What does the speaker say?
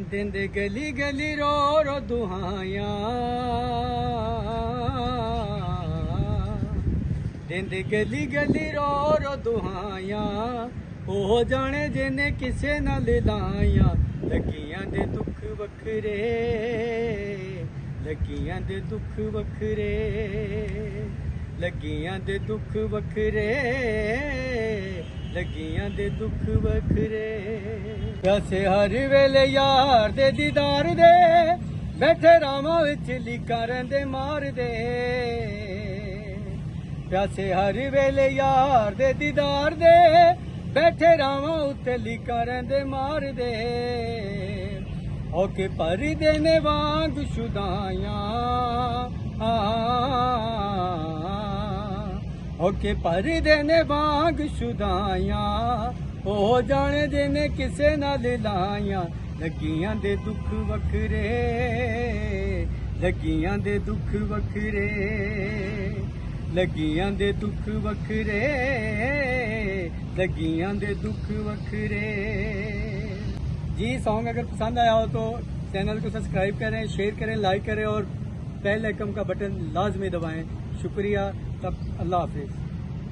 ਦਿੰਦੇ ਗਲੀ ਗਲੀ ਰੋ ਰੋ ਦੁਹਾਈਆਂ, ਦਿੰਦੇ ਗਲੀ ਗਲੀ ਰੋ ਰੋ ਦੁਹਾਈਆਂ। ਉਹ ਜਾਣੇ ਜਿਹਨੇ ਕਿਸੇ ਨਾਲ ਲਾਈਆਂ, ਲੱਗੀਆਂ ਦੇ ਦੁੱਖ ਵੱਖਰੇ, ਲੱਗੀਆਂ ਦੇ ਦੁੱਖ ਵੱਖਰੇ, ਲੱਗੀਆਂ ਦੇ ਦੁੱਖ ਵੱਖਰੇ, ਲੱਗੀਆਂ ਦੇ ਦੁੱਖ ਵੱਖਰੇ। ਵੈਸੇ ਹਰ ਵੇਲੇ ਯਾਰ ਦੇ ਦੀਦਾਰ ਦੇ, ਬੈਠੇ ਰਾਵਾਂ ਵਿੱਚ ਲੀਕਾਂ ਰਹਿੰਦੇ ਮਾਰਦੇ। ਵੈਸੇ ਹਰ ਵੇਲੇ ਯਾਰ ਦੇ ਦੀਦਾਰ ਦੇ, ਬੈਠੇ ਰਾਵਾਂ ਉੱਤੇ ਲੀਕਾਂ ਰਹਿੰਦੇ ਮਾਰਦੇ। ਹੋ ਕੇ ਭਰਦੇ ਨੇ ਵਾਂਗ ਸ਼ੁਦਾਈਆਂ, ਹੋ ਕੇ ਭਰਦੇ ਨੇ ਵਾਂਗ ਸ਼ੁਦਾਈਆਂ। ਉਹ ਜਾਣੇ ਜਿਹਨੇ ਕਿਸੇ ਨਾਲ ਲਾਈਆਂ, ਲੱਗੀਆਂ ਦੇ ਦੁੱਖ ਵੱਖਰੇ, ਲੱਗੀਆਂ ਦੇ ਦੁੱਖ ਵੱਖਰੇ, ਲੱਗੀਆਂ ਦੇ ਦੁੱਖ ਵੱਖਰੇ, लगीਆਂ ਦੇ दुख वखरे। जी सॉन्ग अगर पसंद आया हो तो चैनल को सब्सक्राइब करें, शेयर करें, लाइक करें और बेल आइकन का बटन लाजमी दबाएं। शुक्रिया। तब अल्लाह हाफिज़।